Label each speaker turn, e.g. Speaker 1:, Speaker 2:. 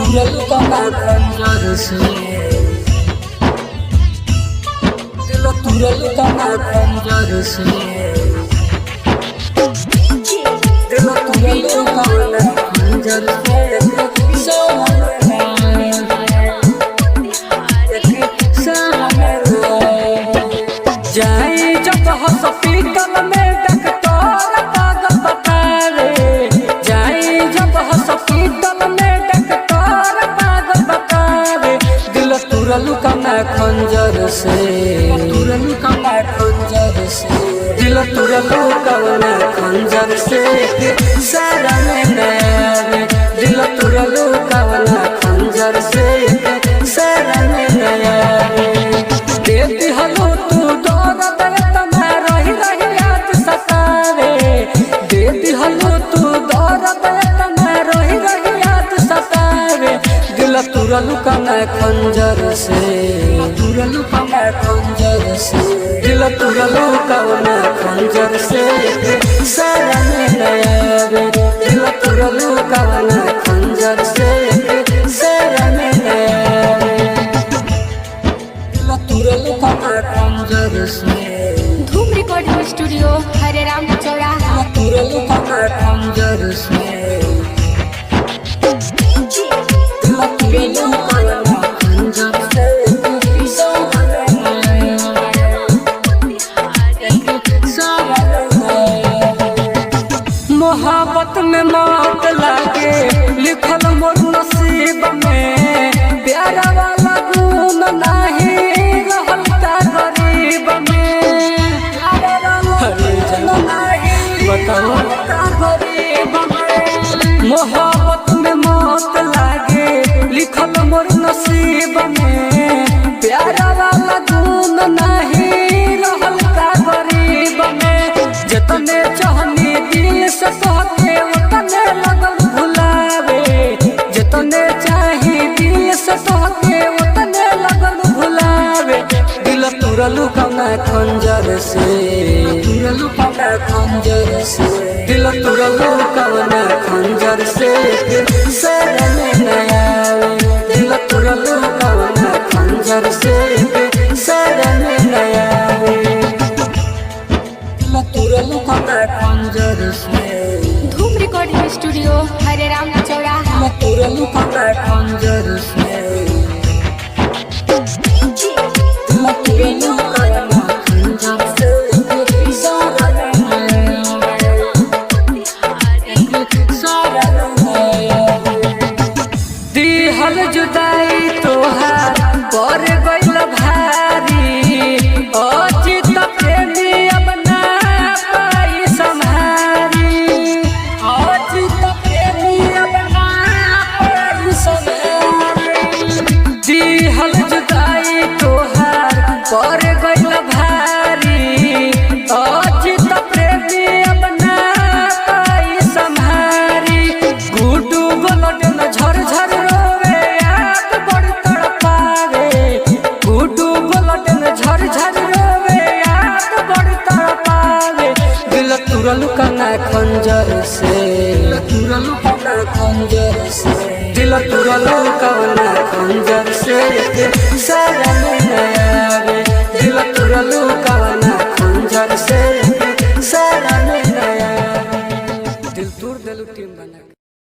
Speaker 1: तुरल कमा खंजर से, दिल तुरल कमा खंजर से, दिल तुरल कमा खंजर से। जाए जब हॉस्पिटल में डॉक्टर पागल बतावे, जाए जब हॉस्पिटल में डॉक्टर पागल बतावे, दिल तुरल कमा खंजर से, तुरल कमा खंजर से, दिल तुरल कमा खंजर से। सारा में नया दिल तुरल कमा खंजर से, सारा में नया देती हलो तू दौलत तना रही रही याद सतावे, देती हलो तू दौलत तना रही रही याद सतावे, दिल तुरल कमा खंजर से, तुरल कमा खंजर से, दिल तुरल कमा खंजर से। सारा में नया दिल तुरल कमा खंजर से, सारा में नया तुरल कमा खंजर से।
Speaker 2: धूम रिकॉर्डिंग स्टूडियो हरे राम चौराहा।
Speaker 1: तुरल कमा खंजर से, दिल तुरल कमा खंजर से। मोहब्बत में मौत लागे लिखल मोर नसीब में, प्यारा वाला गुण नहीं रहल का गरीब में। बताओ मोहब्बत में मौत लागे लिखल मोर नसीब में, प्यारा वाला गुण नहीं रहल का गरीब में। जितने चाहनी दिल से कहते उतने लगल भुलावे, जितने चाही दिल से कहते उतने लगल भुलावे, दिल तुरल कमा खंजर से, तुरल कमा खंजर से, दिल तुरल कमा खंजर से। सारा में नया दिल तुरल कमा खंजर से, सारा में नया दिल तुरल कमा खंजर से।
Speaker 2: धूम रिकॉर्डिंग स्टूडियो हरे राम चौराहा।
Speaker 1: तुरल कमा खंजर से, दिल तुरल कमा खंजर से। दिहल जुदाई तोहार पर गइल भारी, अचित प्रेमी अब ना पाई संहारी, अचित प्रेमी अब ना पाई संहारी। दिहल जुदाई तोहार पर गइल भारी, अचित प्रेमी अब ना पाई संहारी। गुडू गोलडन झर झर रोवे याद बड़ तड़पावे, गुडू गोलडन झर झर रोवे याद बड़ तड़पावे, दिल तुरल कमा खंजर से, तुरल कमा खंजर से, दिल तुरल कमा खंजर से। सारा में नया दिल तुरल कमा खंजर से, सारा में नया दिल तुर दिल टीम बना।